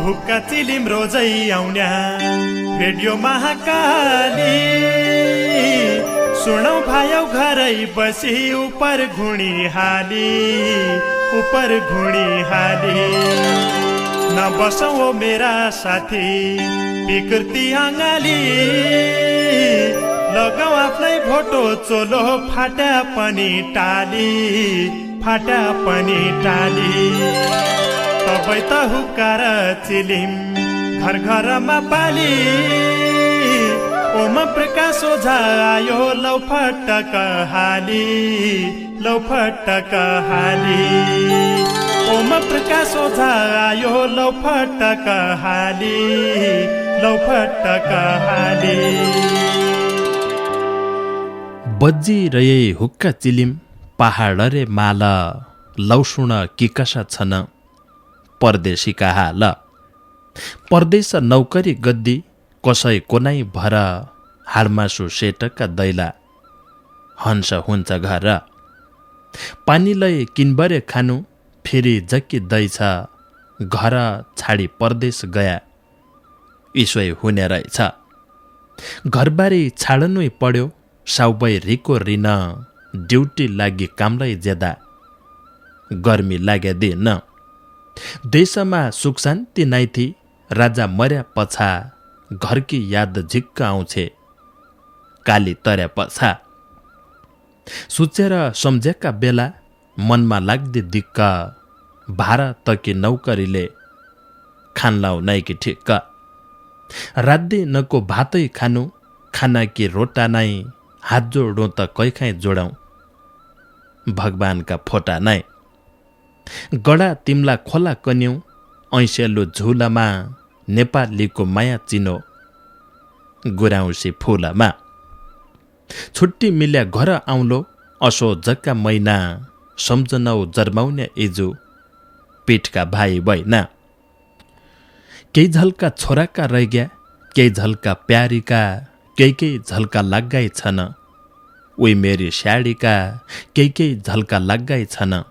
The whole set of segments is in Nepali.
हुक्का चिलिम रोजै आउन्या रेडियो महाकाली सुनौ भायौ घरै बसी उपर घुणी हाली नबसौ मेरा साथी विकृति अङ्गाली लगाऊ आफ्नै भोटो चोलो फाटा पनि टाली तपाईँ त हुक्का र चिलिम घर घरमा पाली ओम प्रकाश ओझा आयो लौ फटक हाली ओम प्रकाश ओझा आयो लौ फटक हाली बज्जी रहे हुक्का चिलिम पहाड रे माल लौसुण कि कसा छन् परदेशीका हाल परदेश नौकरी गद्दी कसै कोनै भर हाडमासु सेटका दैला हंस हुन्छ घर पानीलाई किनबरे खानु फेरि जक्की दैछ घर छाडी परदेश गया इसै हुने रहेछ घरबारी छाड्नै पर्यो साउबै रिको रिन ड्युटी लागि कामलाई ज्यादा गर्मी लाग्या दिन देशमा सुख शान्ति नै थी राजा मर्या पछा घरकी याद झिक्क आउँछे काली तर्या पछा सोचेर सम्झेका बेला मनमा लाग्दै दिक्क भारा तकी नौकरीले खानलाउ नै कि ठिक्क रातै नको भातै खानु खाना कि रोटा नै हात जोडौँ त कैखाइ जोडौँ भगवानका फोटा नै गडा तिमला खोला कन्यौ ऐसेलो झुलामा नेपालीको माया चिनो गुराउँसी फुलमा छुट्टी मिल्या घर आउँलो असो जक्का मैना सम्झनौ जर्माउने इजु पिठका भाइ बहिना केही झल्का छोराका रैग्या केही झल्का प्यारीका केही झल्का लाग्गाइ छन् उही मेरी स्याडीका केही झल्का लाग्गाइ छन्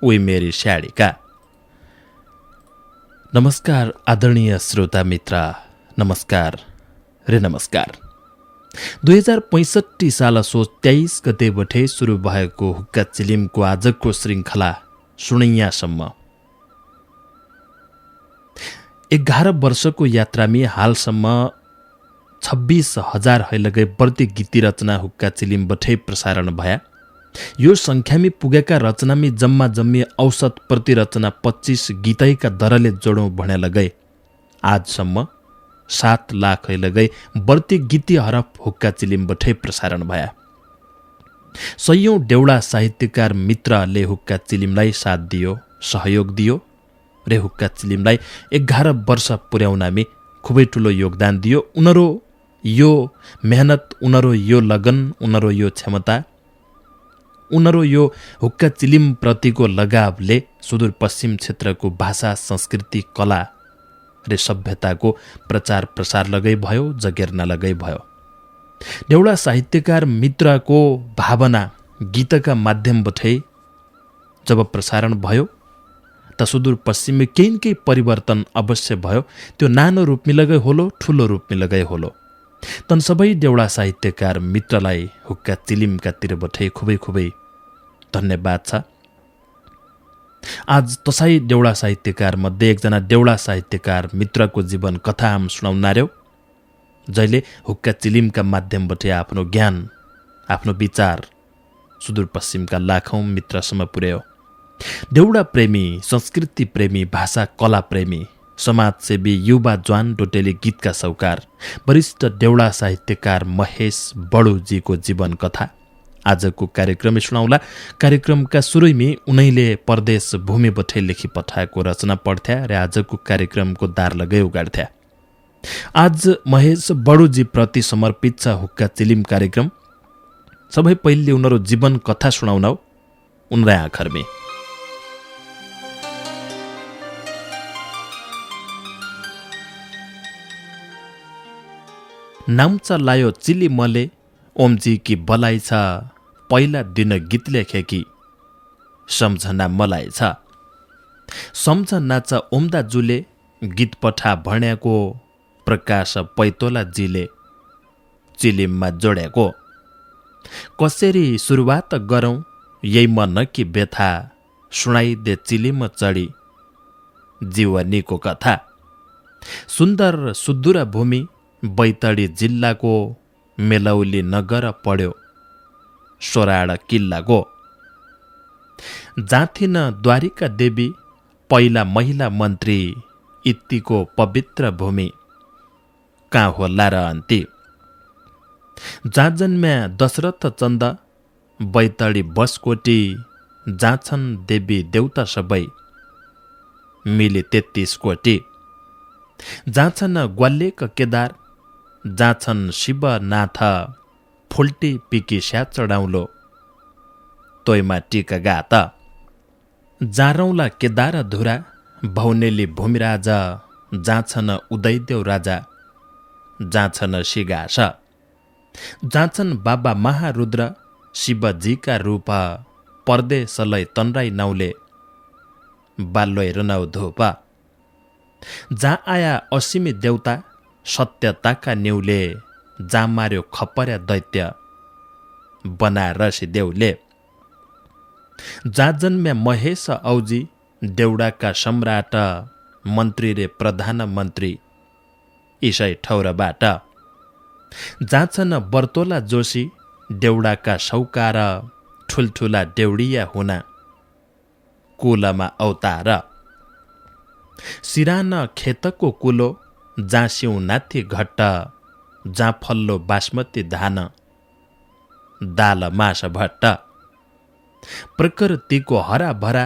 उही मेरी स्याडीका। नमस्कार आदरणीय श्रोता मित्र, नमस्कार रे नमस्कार। 2065 साल असो 23 गते बठे सुरु भएको हुक्का चिलिमको आजको श्रृङ्खला सुनैयासम्म 11 वर्षको यात्रामी हालसम्म 26,000 हैलगै बढ्ती गीती रचना हुक्का चिलिम बठे प्रसारण भया। यो संख्यामी पुगेका रचनामी जम्मा जम्मी औसत प्रति रचना 25 गीतैका दरले जोडौँ भने लगै आजसम्म 7 लाख हैलगै बढ्ती गीती हरफ हुक्का चिलिम बठे प्रसारण भया। सयौं देउडा साहित्यकार मित्रले हुक्का चिलिमलाई साथ दियो, सहयोग दियो रे हुक्का चिलिमलाई 11 वर्ष पुर्याउनामी खुबै ठुलो योगदान दियो। उनीहरू यो मेहनत, उनीहरू यो लगन, उनीहरू यो क्षमता, उनीहरू यो हुक्का चिलिम प्रतिको लगावले सुदूरपश्चिम क्षेत्रको भाषा, संस्कृति, कला रे सभ्यताको प्रचार प्रसार लगै भयो, जगेर्ना लगै भयो। देउडा साहित्यकार मित्रको भावना गीतका माध्यमबाटै जब प्रसारण भयो त सुदूरपश्चिममा केही परिवर्तन अवश्य भयो। त्यो नानो रूपमी लगै होलो, ठुलो रूपमी लगै होलो। तन सबै देउडा साहित्यकार मित्रलाई हुक्का चिलिमका तिरबाटै खुबै खुबै धन्यवाद छ। आज तसाई देउडा साहित्यकार मध्ये एकजना देउडा साहित्यकार मित्रको जीवन कथा हम सुनाउनार्यो, जहिले हुक्का चिलिमका माध्यमबाट आफ्नो ज्ञान, आफ्नो विचार सुदूरपश्चिमका लाखौं मित्रसम्म पुर्यायो। देउडा प्रेमी, संस्कृति प्रेमी, भाषा कला प्रेमी, समाजसेवी युवा ज्वान डोटेली गीतका सौकार वरिष्ठ देउडा साहित्यकार महेश बडुजीको जीवन कथा आजको कार्यक्रममा सुनाउला। कार्यक्रमका सुरुमै उनैले परदेश भूमिबाट लेखी पठाएको रचना पढ्थ्या र आजको कार्यक्रमको दार लगै उगाड्थ्या। आज महेश बडुजी प्रति समर्पित छ हुक्का चिलिम कार्यक्रम। सबै पहिले उनीहरू जीवन कथा सुनाउनौ उनलाई आखरमे। नाम चलायो चिली मले ओमजी की बलाई छ, पहिला दिन गीत लेखे कि सम्झना मलाई छ। सम्झ नाच ओम्दाजुले गीत पठा भण्याको प्रकाश पैतोलाजीले चिलिममा जोड्याको कसरी सुरुवात गरौँ यही मन कि व्यथा सुनाइदे चिलिम चढी जीवनीको कथा सुन्दर सुदूर भूमि बैतडी जिल्लाको मेलौली नगर पढ्यो सोराड किल्लाको जाथिन द्वारिका देवी पहिला महिला मन्त्री इत्तीको पवित्र भूमि कहाँ होला र अन्ती जहाँ जन्म्या दशरथ चन्द बैतडी बसकोटी जहाँ छन् देवी देउता सबै मिली 33 कोटी जहाँ छन् ग्वाल्यक केदार जहाँ छन् शिवनाथ फुल्टी पिकी स्या चढाउलो तोइमा टिका गात जारौँला केदार धुरा भौनेली भूमिराज जहाँ छन् उदयदेव राजा जहाँ छन् सिगास जहाँ छन् बाबा महारुद्र शिवजीका रूप परदेशलै तनराई नाउले बाल्लोइ रनाउ धूप जहाँ आया असीमी देउता सत्यताका न्युले जहाँ मार्यो खपर्या दैत्य बनारसी देउले जहाँ जन्म्या महेश औजी देउडाका सम्राट मन्त्री रे प्रधानमन्त्री इसै ठौरबाट जहाँ छन् बर्तोला जोशी देउडाका सौकार ठुल्ठुला देउडिया हुना कुलमा अवतार सिरान खेतको कुलो जहाँ सिउ नाथी घट्ट जहाँ फल्लो बासमती धान दाल मास भट्ट प्रकृतिको हराभरा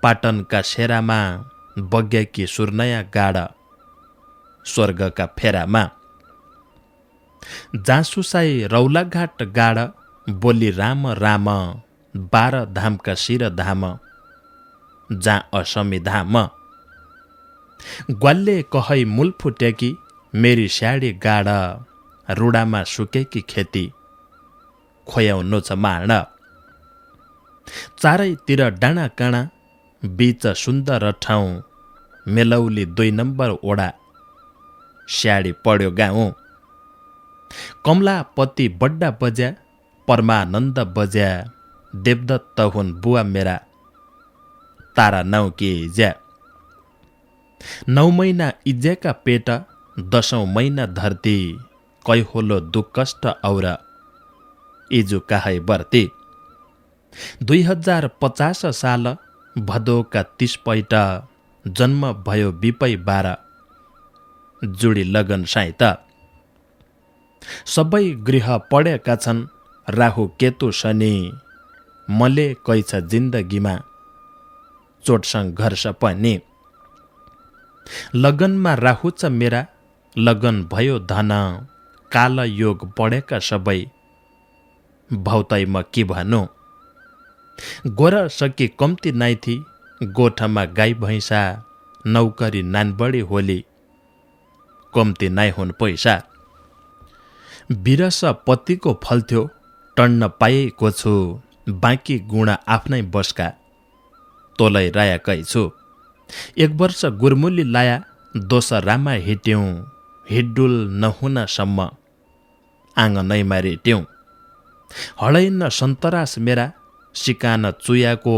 पाटनका सेरामा बग्याकी सुर्नया गाड स्वर्गका फेरामा जासुसाई रौलाघाट गाड बोली राम राम 12 धामका शिर धाम जहाँ असमी धाम ग्वाल्ले कहै मूल फुट्याकी मेरी स्याडी गाड रुडामा सुकेकी खेती खोयाउनु छ माड चारैतिर डाँडा काँडा बीच सुन्दर ठाउँ मेलौली 2 नम्बर ओडा स्याडी पढ्यो गाउँ कमलापति बड्डा बज्या परमानन्द बज्या देवदत्त हुन् बुवा मेरा तारा नाउ कि इज्या 9 महिना इज्याका पेट 10औं महिना धरती कै होलो दुख कष्ट और इजु काहै बर्ती 2050 साल भदौका 30 पैट जन्म भयो बिपै 12 जुडी लगन साइत सबै गृह पढेका छन् राहु केतु शनि मले कैछ जिन्दगीमा चोट सङ्घर्ष पनि लगनमा राहु छ मेरा लगन भयो धन काल योग पढेका सबै भौतै म के भनु गोर सके कम्ती नाइथी गोठमा गाई भैँसा नौकरी नानबडी होली कम्ती नाइ हुन् पैसा बिरस पतिको फल्थ्यो टन्न पाएको छु बाँकी गुणा आफ्नै बसका तोलै रायाकै छु 1 वर्ष गुरमुली लाया दोसरामा हिट्यौँ हिड्डुल नहुनसम्म आँगनैमा रेट्यौँ हडैन सन्तरास मेरा सिकान चुयाको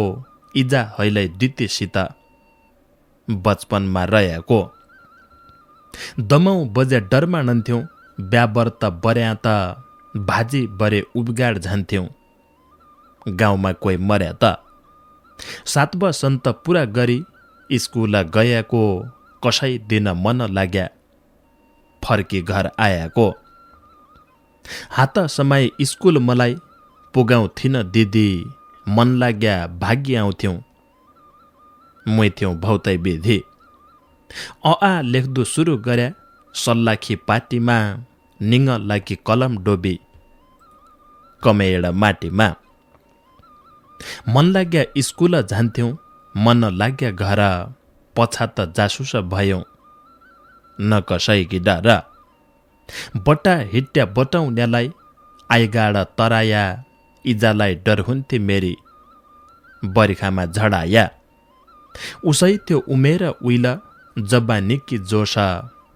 इजा हैलै दितीसित बचपनमा रहेको दमौ बजे डरमा नन्थ्यौँ ब्यावर्त बर्या त भाजी बरे उब्गाड झान्थ्यौँ गाउँमा कोही मर्या त 7 वसन्त पुरा गरी स्कुल गयाको कसै दिन मन लाग्या फर्की घर आयाको हात समाई स्कुल मलाई पुगाउँथिन दिदी मन लाग्या भागी आउँथ्यौँ मुइथ्यौँ भौतै विधि अ लेख्दु सुरु गर्या सल्लाखी पाटीमा निङ लागी कलम डोबी कमेड माटीमा मन लाग्या स्कुल जान्थ्यौँ मन लाग्या घर पछात जासुस भयौँ न कसैकी डर बटा हिट्या बटाउनेलाई आइगाड तराया इजालाई डर हुन्थे मेरी बर्खामा झडाया उसै त्यो उमेर उइल जबानीकी जोस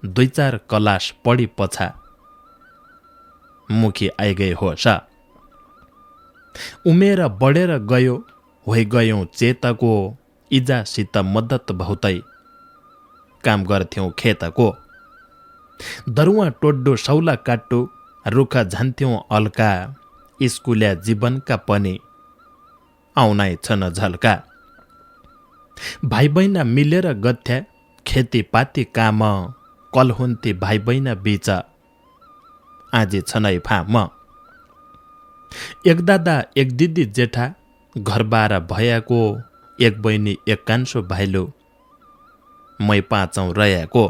2-4 कलास पढी पछा मुखी आइगए होस। उमेर बढेर गयो होइ गयौँ चेतको इजासित मद्दत बहुतै काम गर्थ्यौँ खेतको। दरुवा टोड्डो सौला काट्टो रुख झान्थ्यौँ अल्का स्कुल्या जीवनका पनि आउनाइ छन् झल्का। भाइ बहिना मिलेर गथ्या खेतीपाती काम कल हुन्थे भाइ बहिना बीच आजी छनै फाम। एक दादा एक दिदी जेठा घरबार भयाको एक बहिनी एक कान्छो भाइलो मै 5औं रहेको।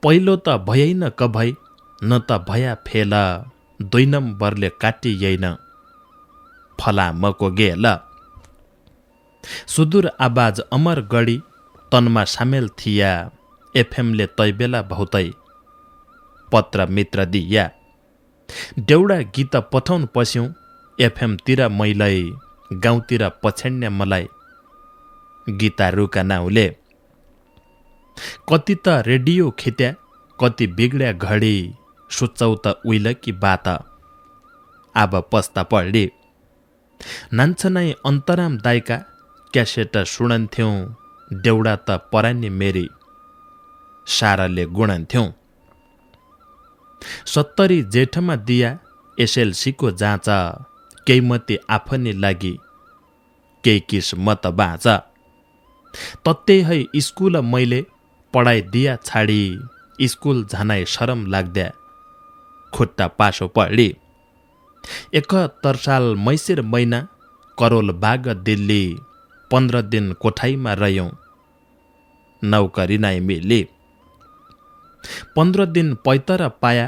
पहिलो त भयैन कभै न त भया फेल 2 नम्बरले काटिएन फलामको गेल। सुदूर आवाज अमर गढी तनमा सामेल थिया एफएमले तैबेला बहुतै पत्र मित्र दिया। देउडा गीत पठाउन पस्यौं एफएमतिर मैलै गाउँतिर पछ्यान्ने मलाई गीता रुका नाउले। कति त रेडियो खित्या कति बिग्ड्या घडी सुचौ त उइल कि बात अब पस्ता पढी। नान्छनै अन्तराम दाइका क्यासेट सुनन्थ्यौं देउडा त परानी मेरी साराले गुणन्थ्यौं। 70 जेठमा दिया एसएलसीको जाँच केही मती आफनी लागि केही किस्मत बाँच। तत्तै है स्कुल मैले पढाइ दिया छाडी स्कुल झानाइ शरम लाग्द्या खुट्टा पासो पढी। 71 साल मैसिर महिना करोल बाग दिल्ली 15 दिन कोठाइमा रह्यौं नौकरी नाइ मिली। 15 दिन पैतर पाया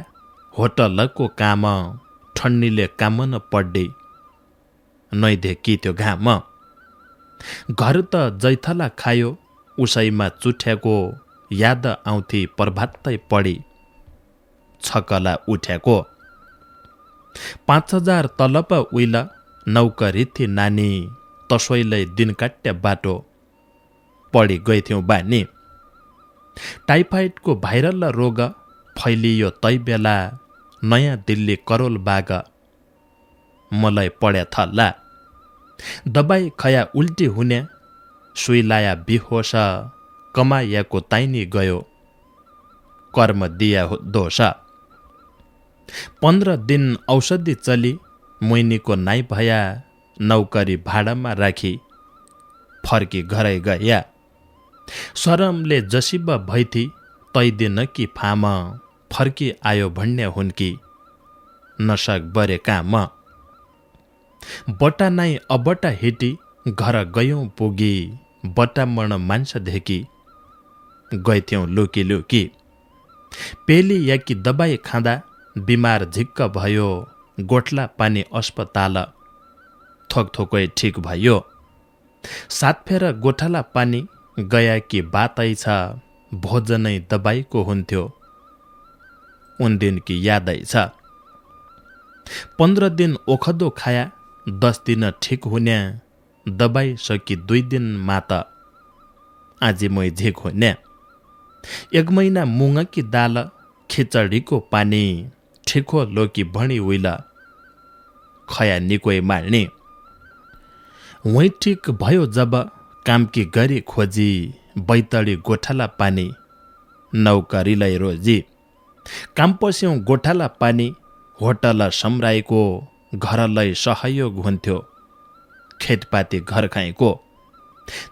होटलको काम ठन्नीले कामन पड्डी नै देखी त्यो घाम। घर त जैथला खायो उसैमा चुठ्याको याद आउँथी प्रभातै पढी छकला उठ्याको। 5000 तलब उइल नौकरी थी नानी तसैलाई दिन काट्या बाटो पढी गइथ्यौं बानी। टाइफाइडको भाइरल रोग फैलियो तै बेला नयाँ दिल्ली करोल बाग मलाई पढ्या थल्ला। दबाई खया उल्टी हुने सुइलाया बिहोस कमायाको ताइनी गयो कर्म दिया दोष। 15 दिन औषधि चली मुइनीको नाइ भया नौकरी भाडामा राखी फर्की घरै गया। शरमले जसिब भइथी तै दिन कि फाम फर्की आयो भन्ने हुन्की नसक बरे काम। बटा नाइ अबटा हिटी घर गयौं पुगी बटा मण मान्छे धेकी गइथ्यौं लुकी लुकी। पेली याकी दबाई खाँदा बिमार झिक्क भयो गोठला पानी अस्पताल थोकथोकै ठिक भयो। 7 फेर गोठाला पानी गया कि बातै छ भोजनै दबाईको हुन्थ्यो उन दिन की यादै छ। 15 दिन ओखदो खाया 10 दिन ठिक हुने दबाई सकी 2 दिन मात आजी मै झिक हुने। 1 महिना मुङ की दाल खिचडीको पानी ठिको लोकी भणी उइल खया निकोइ मार्ने। वै ठिक भयो जब कामकी गरी खोजी बैतडी गोठाला पानी नौकरीलाई रोजी। काम पस्यौं गोठाला पानी होटल सम्राईको घरलाई सहयोग हुन्थ्यो खेतपाती घर खाएको।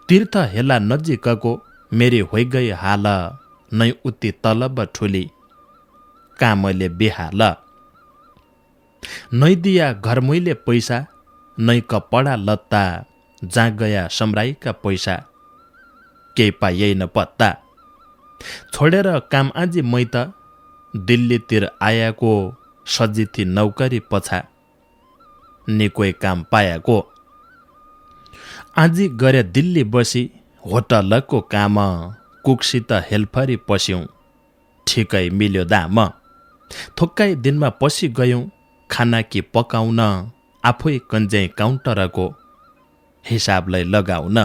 तीर्थ हेला नजिकको मेरी होइ गई हाल नै उति तलब ठुली कामले बिहाल। नै दिया घर मैले पैसा नै कपडा लत्ता जा गया सम्राईका पैसा केही पाइएन पत्ता। छोडेर काम आजी मै त दिल्लीतिर आयाको सजिथी नौकरी पछा निकोइ काम पायाको। आजी गरे दिल्ली बसी होटलको काम कुकसित हेल्फरी पस्यौं ठिकै मिल्यो दाम। थोक्कै दिनमा पसी गयौं खाना कि पकाउन आफै कन्ज्याइ काउन्टरको हिसाबलाई लगाउन।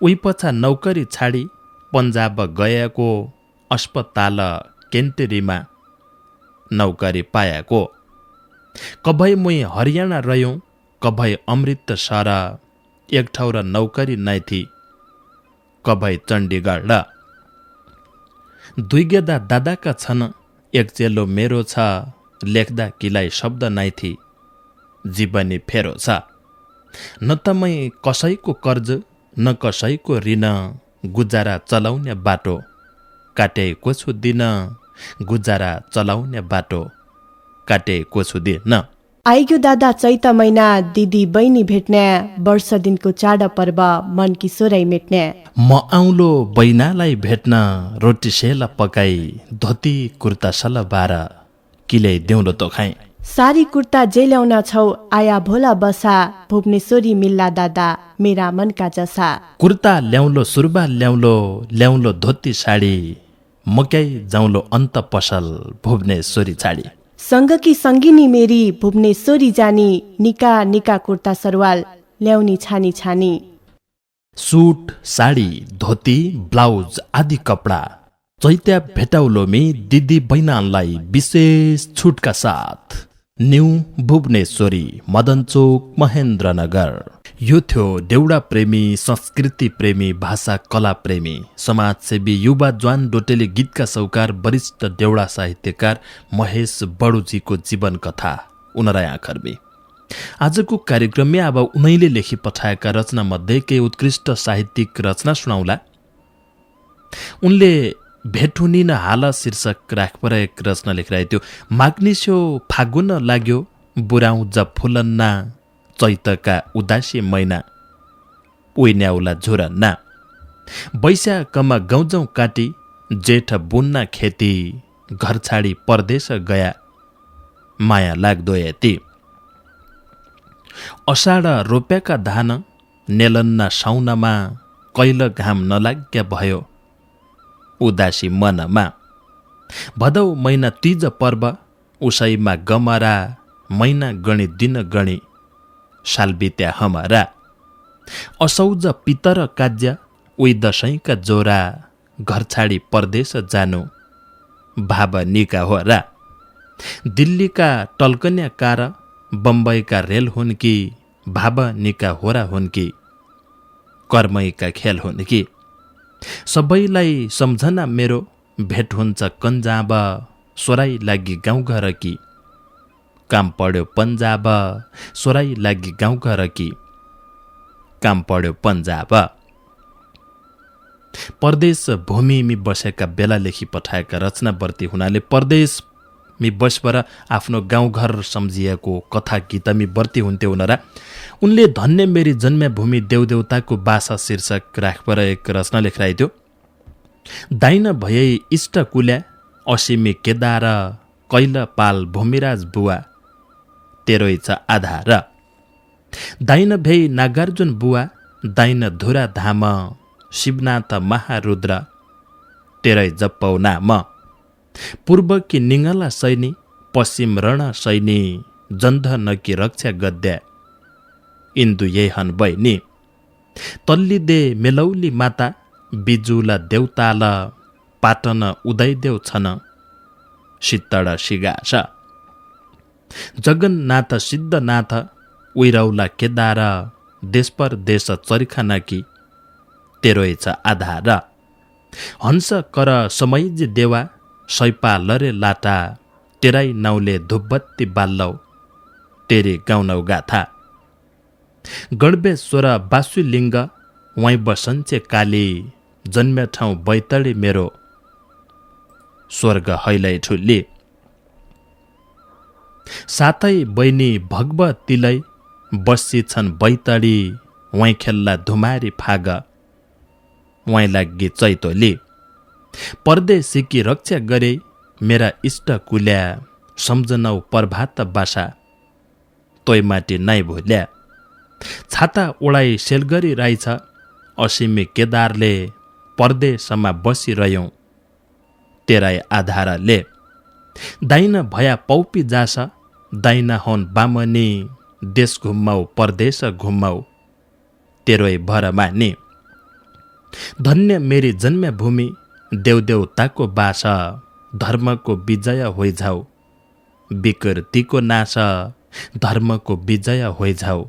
उही पछा नौकरी छाडी पन्जाब गएको, अस्पताल केन्टेरीमा नौकरी पाएको। कभै मुई हरियाणा रह्यौँ, कभै अमृतसर, एक ठाउँ र नौकरी नै थी, कभै चण्डीगढ। दुई गेदा दादाका छन्, एक चेलो मेरो छ, लेख्दा किलाई शब्द नै थी, जीवनी फेरो छ। न त मै कसैको कर्ज, न कसैको ऋण, गुजारा चलाउने बाटो काटेको छु दिन, गुजारा चलाउने बाटो काटेको छु दिन। आइग्यो दादा चैत महिना, दिदी बहिनी भेट्ने, वर्ष दिनको चाड पर्व मन किशोरै मेट्ने। म आउलो बैनालाई भेट्न, रोटी सेला पकाई, धोती कुर्ता सलवार किले देउलो त खाइ। सारी कुर्ता जे ल्याउन छौ, आया भोला बसा, भुवनेश्वरी मिल्ला दादा मेरा मनका जसा। कुर्ता ल्याउलो, सुरुवाल ल्याउलो, ल्याउलो धोती साडी, मकै जाउलो अन्त पसल भुवनेश्वरी छाडी। सँगकी सङ्गिनी मेरी भुवनेश्वरी जानी, निका निका कुर्ता सरवाल ल्याउनी छानी छानी। सुट, साडी, धोती, ब्लाउज आदि कपडा चैत्या भेटाउलोमी दिदी बैनालाई विशेष छुटका साथ। न्यू भुवनेश्वरी, मदनचोक, महेन्द्रनगर। यो थियो देउडा प्रेमी, संस्कृति प्रेमी, भाषा कला प्रेमी, समाजसेवी युवा ज्वान डोटेली गीतका सौकार वरिष्ठ देउडा साहित्यकार महेश बडुजीको जीवन कथा उनराई आँखरमी। आजको कार्यक्रममा अब उनैले लेखी पठाएका रचना मध्ये केही उत्कृष्ट साहित्यिक रचना सुनाउला। उनले भेटुनी न हाल शीर्षक राखपर एक रचना लेखिरहेको थियो। माग्निस्यो फागुन लाग्यो, बुराउ ज फुलन्ना, चैतका उदासी मैना, उइन्याउला झुरन्ना। वैशाखमा गौजौँ काटी, जेठ बुन्ना खेती, घर छाडी परदेश गया, माया लाग्दो यति। अषाढ रोप्याका धान, नेलन्ना साउनमा, कैल घाम नलाग्या भयो उदासी मनमा। भदौ महिना तीज पर्व, उसैमा गमरा, महिना गणी दिन गणी, साल बित्या हमारा। असौज पितर काज्य, उही दशैंका जोरा, घर छाडी परदेश जानु भाव निका हो रा। दिल्लीका टल्कन्या कार, बम्बईका रेल हुन् कि, भाव निका होरा हुन् कि, कर्मैका खेल हुन् कि। सबैलाई सम्झना मेरो, भेट हुन्छ कन्जाब, सोराई लागि गाउँघर कि, काम पर्यो पन्जाब, सोराई लागि गाउँघर कि, काम पर्यो पन्जाब। परदेश भूमिमी बसेका बेला लेखी पठाएका रचनावर्ती हुनाले परदेशमी बसपर आफ्नो गाउँघर सम्झिएको कथा गीतमी वर्ती हुन्थे उनरा। उनले धन्य मेरी जन्मभूमि देवदेवताको बासा शीर्षक राखपर एक रचना लेखिरहेको थियो। दाइन भए इष्ट कुल्या, असिमी केदार, कैल पाल भूमिराज बुवा, तेरो इच्छा आधार। दाइन भे नागार्जुन बुवा, दाइन धुरा धाम, शिवनाथ महारुद्र, तेरै जपौ नाम। पूर्व कि निङ्गला सैनी, पश्चिम रण सैनी, जन्ध नकी रक्षा गद्या, इन्दु येहन बैनी। तल्ली दे मेलौली माता, बिजुला देउताल, पाटन उदयदेव छन, शीतळ सिगास। जगन्नाथ सिद्धनाथ, उइरौला केदार, देश पर देश चरिखाना कि, तेरो इच्छा आधार। हंस कर समैजी देवा, सैपा लरे लाटा, तेराई नाउले धुपबत्ती बाल्लौ, तेरे गाउनौ गाथा। गणबेश्वर बासुलिङ्ग, वाइ बसन्चे काली, जन्म्या ठाउँ बैतडी मेरो, स्वर्ग हैलै ठुली। सातै बहिनी भगवतीलै, बस्सी छन् बैतडी, वाइ खेल्ला धुमारी फाग, वाइ लागि चैतोली। परदेशीकी रक्षा गरे, मेरा इष्ट कुल्या, सम्झनौ प्रभात बासा, तोय माटी नै भुल्या। छाता ओढाई सेलगरी राइछ, असिमी केदारले, परदेशमा बसिरह्यौँ तेराई आधारले। दाइन भया पौपी जास, दाइना हौन बामनी, देश घुम्माउ परदेश घुम्माउ, तेरोय भर माने। धन्य मेरी जन्मभूमि देवदेवताको बास, धर्मको विजय होइझाउ विकृतिको नाश, धर्मको विजय होइझाउ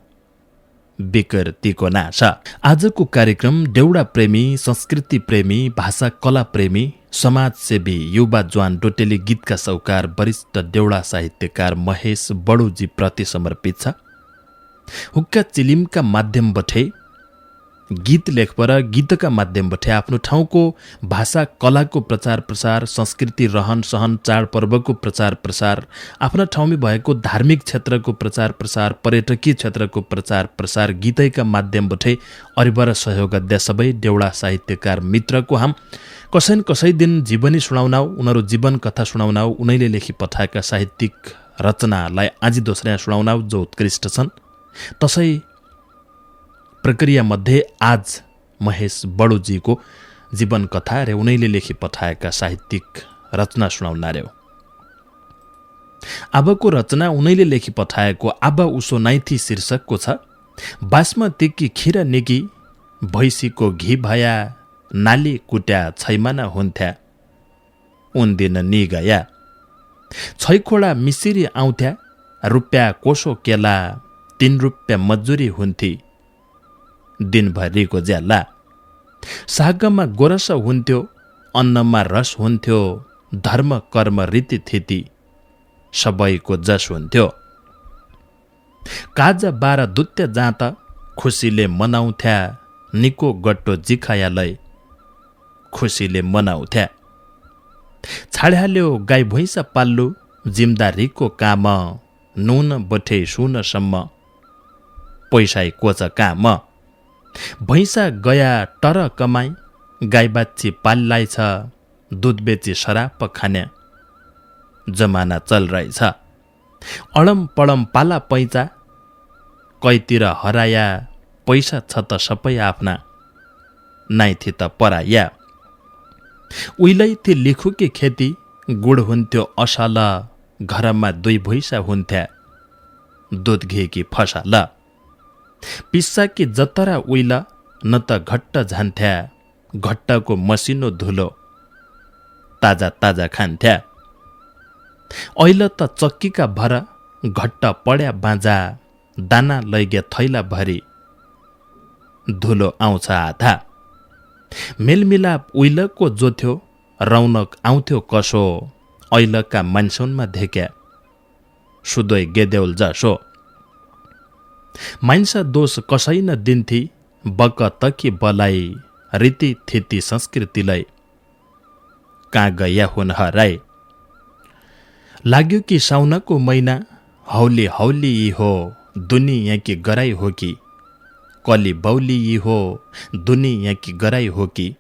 विकृतिको नाश। आजको कार्यक्रम देउडा प्रेमी, संस्कृति प्रेमी, भाषा कला प्रेमी, समाजसेवी युवा जवान डोटेली गीतका सौकार वरिष्ठ देउडा साहित्यकार महेश बडुजी प्रति समर्पित छ। हुक्का चिलिमका माध्यमबाट गीत लेखपर गीतका माध्यमबाट आफ्नो ठाउँको भाषा कलाको प्रचार प्रसार, संस्कृति रहन सहन, चाडपर्वको प्रचार प्रसार, आफ्ना ठाउँमा भएको धार्मिक क्षेत्रको प्रचार प्रसार, पर्यटकीय क्षेत्रको प्रचार प्रसार गीतैका माध्यमबाट अरिबर सहयोग अध्या सबै देउडा साहित्यकार मित्रको हम कसै न कसै दिन जीवनी सुनाउनाउ, उनीहरू जीवन कथा सुनाउनाउ, उनैले लेखी पठाएका साहित्यिक रचनालाई आजी दोस्रा सुनाउनाउ जो उत्कृष्ट छन्। तसै प्रक्रियामध्ये आज महेश बडुजीको जीवन कथा र उनैले लेखी पठाएका साहित्यिक रचना सुनाउना रे। अबको रचना उनैले लेखी पठाएको अब उसो नाइथी शीर्षकको छ। बासमतीकी खिर निकी भैँसीको घी भया, नाली कुट्या छैमाना हुन्थ्या उन दिन नि गया। छैखोडा मिसिरी आउँथ्या, रुप्या कोसो केला 3 रुप्या मजुरी हुन्थी दिनभरिको ज्याला। सागमा गोरस हुन्थ्यो, अन्नमा रस हुन्थ्यो, धर्म कर्म रीतिथिति सबैको जस हुन्थ्यो। काज 12 दुत्य जाँत खुसीले मनाउँथ्या, निको गट्टो जिखायालाई खुसीले मनाउँथ्या। छाड्याल्यो गाई भैँसा पाल्लु जिम्दारीको काम, नुन बठे सुनसम्म पैसाई कोच काम। भैँसा गया टर कमाई, गाई बाच्छी पाल्लाई छ, दुध बेची शराब खाने जमाना चल रहेछ। अडम पडम पाला पैचा कैतिर हराया, पैसा छ त सबै आफ्ना नाइथी त पराया। उइलै ती लिखुकी खेती गुड हुन्थ्यो असल, घरमा 2 भैँसा हुन्थ्या दुध घिकी फसल। पिस्साकी जतरा उइल न त घट्ट झान्थ्या, घट्टको मसिनो धुलो ताजा ताजा खान्थ्या। ऐल त चक्कीका भर घट्ट पड्या बाँझा, दाना लैगे थैला भरी धुलो आउँछ आधा। मेलमिलाप उइलको जोथ्यो, रौनक आउँथ्यो कसो, ऐलका मान्छौनमा धेक्या सुदोय गेदेउल जसो। मान्छे दोष कसै न दिन्थी, बक तकी बलाई, रीति थिति संस्कृतिलाई कहाँ गया हुन हराई। लाग्यो कि साउनको महिना हौली हौली यी हो, दुनियाँ की गराई हो कि कली बौली यी हो, दुनियाँ की गराई हो कि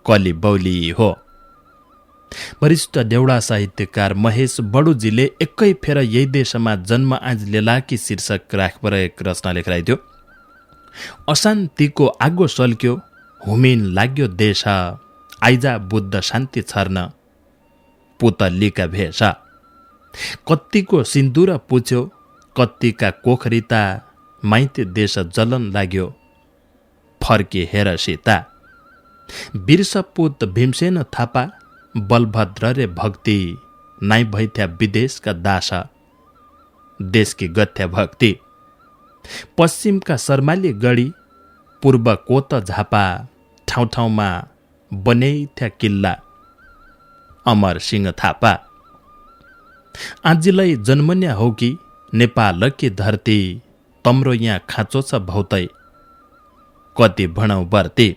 कली बौली यी हो। वरिष्ठ देउडा साहित्यकार महेश बडुजीले एकै फेर यही देशमा जन्म आज लेलाकी शीर्षक राखपर एक रचना लेखराइदियो। अशान्तिको आगो सल्क्यो, हुमिन लाग्यो देश, आइजा बुद्ध शान्ति छर्न पुतलीका भेष। कत्तिको सिन्दुर पुछ्यो, कत्तिका कोखरिता, माइती देश जलन लाग्यो फर्की हेर सीता। वीरसपुत भीमसेन थापा, बलभद्र रे भक्ति, नाइ भैथ्या विदेशका दासा, देशकी गथ्या भक्ति। पश्चिमका शर्माली गढी, पूर्व कोत झापा, ठाउँ ठाउँमा बनेथ्या किल्ला अमर सिंह थापा। आजिलाई जन्मन्या हो कि नेपालकी धरती, तम्रो यहाँ खाँचो छ भौतै कति भणौ बर्ती।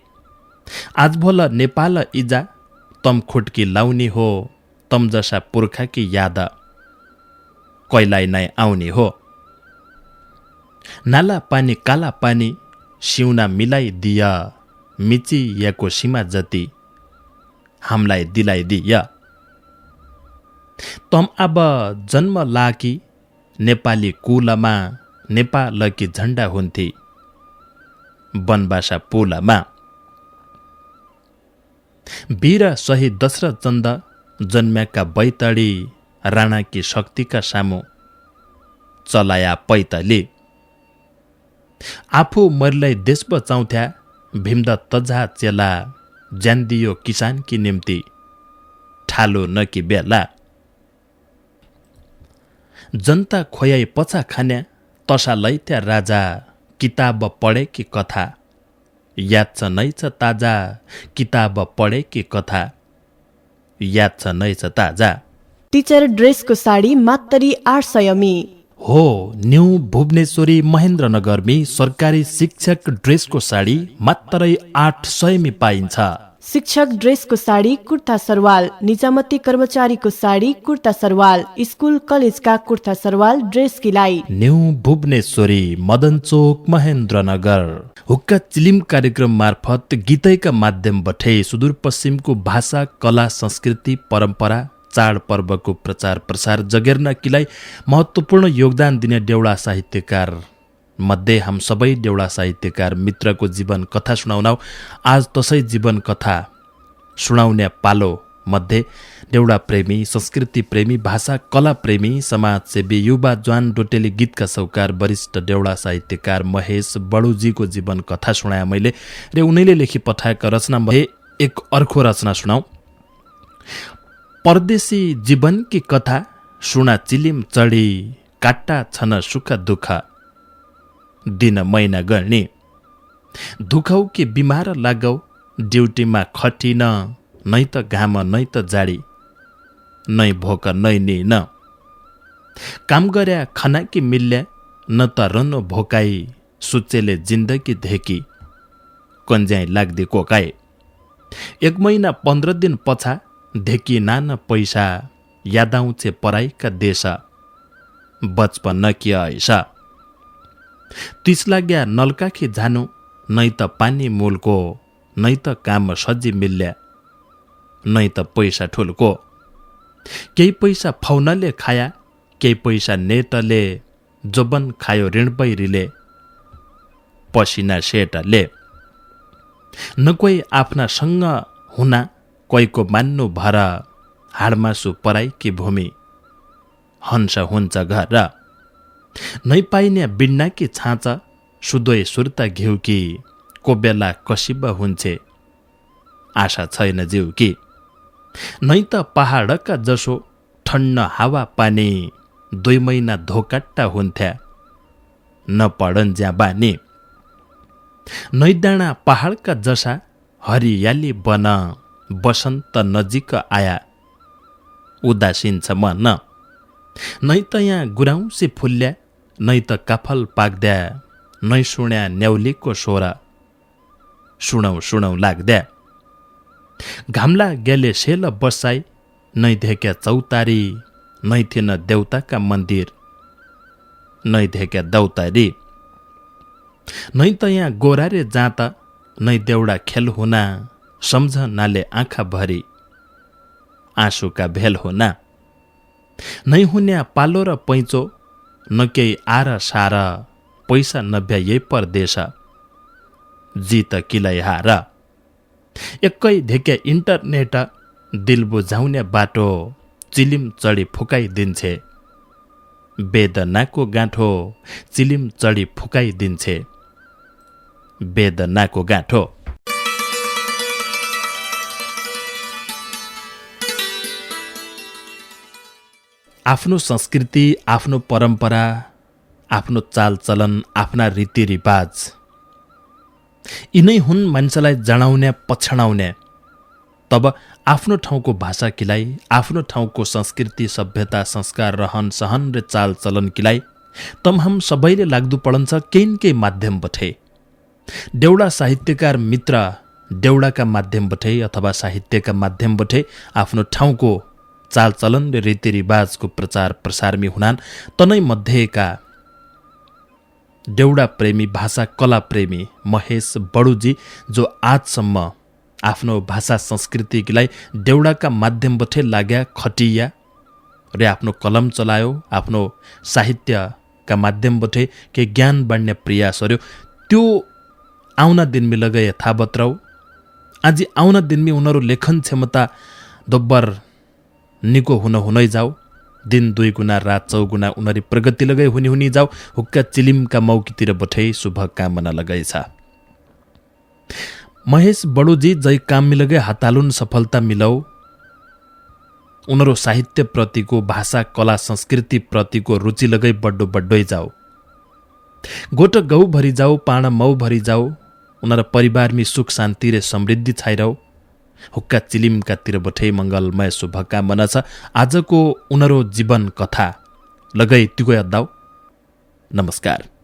आज भोल नेपाल इजा, तम खुट्की लाउने हो, तम जसा पुर्खाकी याद कैलाई नै आउने हो। नाला पानी काला पानी, सिउना मिलाई दिया, मिचिएको सीमा जति हामीलाई दिलाइदिया। तम अब जन्म लाकी नेपाली कुलमा, नेपालकी झण्डा हुन्थे बनबासा पुलमा। वीर शहीद दशरथ चन्द जन्म्याका बैतडी, राणाकी शक्तिका सामु चलाया पैतली। आफू मरिलाई देश बचाउँथ्या भीमदत्त तझा चेला ज्यान दियो किसान की निम्ति ठालो न कि बेला जनता खोयाई पछा खान्या तसा लैत्या राजा किताब पढे कि कथा याद छ नै छ ताजा किताब पढे कि कथा याद छ नै छ ताजा टिचर ड्रेसको साडी मात्तरी 800 मी हो न्यू भुवनेश्वरी महेन्द्रनगरमी सरकारी शिक्षक ड्रेसको साडी मात्रै 800 मी पाइन्छ। शिक्षक ड्रेसको साडी कुर्ता सरवाल, निजामती कर्मचारीको साडी कुर्ता सरवाल, स्कुल कलेजका कुर्ता सरवाल ड्रेस किलाई। न्यू भुवनेश्वरी मदन चोक महेन्द्रनगर। हुक्का चिलिम कार्यक्रम मार्फत गीतैका माध्यमबाट सुदूरपश्चिमको भाषा कला संस्कृति परम्परा चाडपर्वको प्रचार प्रसार जगेर्ना किलाई महत्त्वपूर्ण योगदान दिने देउडा साहित्यकार मध्ये हम सबै देउडा साहित्यकार मित्रको जीवन कथा सुनाउन आज तसै जीवन कथा सुनाउने पालो मध्ये देउडा प्रेमी, संस्कृति प्रेमी, भाषा कला प्रेमी, समाजसेवी युवा ज्वान डोटेली गीतका सौकार वरिष्ठ देउडा साहित्यकार महेश बडुजीको जीवन कथा सुनाए मैले र उनैले लेखी पठाएका रचना मध्ये एक अर्को रचना सुनाऊ। परदेशी जीवन की कथा सुना चिलिम चढी काट्टा छन सुख दुःख दिन महिना गर्ने दुखौ कि बिमार लागौ ड्युटीमा खटिन नै त घाम नै त जाडी नै भोक नै निन काम गर्या खाना कि मिल्या न त रनो भोकाई सुचेले जिन्दगी धेकी कन्ज्याई लाग्दी कोकाई 1 महिना 15 दिन पछा धेकी नान पैसा याद आउँछे पराईका देश बचपन कि ऐसा 30 लाग्या नलकाखी जानु नै त पानी मूलको नै त काम सजी मिल्या नै त पैसा ठुलको केही पैसा फौनले खाया केही पैसा नेटले जोबन खायो ऋण बैरीले पसिना सेटले न कोही आफ्नासँग हुना कोहीको मान्नु भर हाडमासु पराई कि भूमि हंस हुन्छ घर नै पाइने बिन्ना कि छाँच सुदोय सुर्ता घिउ कि को बेला कसिब हुन्छे आशा छैन जिउ कि नै त पहाडका जसो ठण्ड हावा पानी 2 महिना धोकाट्टा हुन्थ्या न पढन ज्या बानी नै डाँडा पहाडका जसा हरियाली बन बसन्त नजिक आया उदासीन छ मन नै त यहाँ गुराउँसी फुल्या नै त काफल पाक्द्या नै सुन्या न्याउलीको स्वर सुनौ सुनौ लाग्द्या घामला गेले सेल बसाई नै धेक्या चौतारी नै थिएन देउताका मन्दिर नै धेक्या दौतारी नै त यहाँ गोरारे जाँत नै देउडा खेल हुना सम्झ नाले आँखा भरी आँसुका भेल हुना नै हुन्या पालो र पैँचो न केही आर सार पैसा नभ्या यही परदेश जित किलाई हार एकै धेक्या इन्टरनेट दिल बुझाउने बाटो चिलिम चढी फुकाइदिन्छे वेदनाको गाँठो चिलिम चढी फुकाइदिन्छे वेदनाको गाँठो। आफ्नो संस्कृति, आफ्नो परम्परा, आफ्नो चालचलन, आफ्ना रीतिरिवाज यिनै हुन् मान्छेलाई जनाउने पछाडाउने। तब आफ्नो ठाउँको भाषा किलाई, आफ्नो ठाउँको संस्कृति सभ्यता संस्कार रहन सहन र चालचलन किलाई तम हम सबैले लाग्दो पडन्छ केही माध्यमबाट। देउडा साहित्यकार मित्र देउडाका माध्यमबाट अथवा साहित्यका माध्यमबाट आफ्नो ठाउँको चालचलन र रीतिरिवाजको प्रचार प्रसारमी हुनान् तनै मध्येका देउडा प्रेमी भाषा कला प्रेमी महेश बडुजी जो आजसम्म आफ्नो भाषा संस्कृतिलाई देउडाका माध्यमबाट लाग्या खटिया र आफ्नो कलम चलायो, आफ्नो साहित्यका माध्यमबाट केही ज्ञान बाँड्ने प्रयास गर्यो। त्यो आउन दिनमी लगे यथावत रह्यो। आज आउन दिनमी उनीहरू लेखन क्षमता दोब्बर निको हुनै जाऊ दिन 2 गुना रात 4 गुना उनरी प्रगति लगै हुनी हुनी जाऊ हुक्का चिलिमका मौकीतिर बठै शुभकामना लगैछ। महेश बडोजी जै काम मिलगै हातालुन सफलता मिलौ उनरो साहित्य प्रतिको भाषा कला संस्कृति प्रतिको रुचि लगै बड्डो बड्डै जाऊ गोट गौ भरि जाऊ पाण मौ भरि जाऊ उनर परिवारमी सुख शान्ति र समृद्धि छाइरौ हुक्का चिलिमका तिर बठै मंगलमय शुभकामना छ। आजको उनरो जीवन कथा लगै तिगो अद्दाऊ। नमस्कार।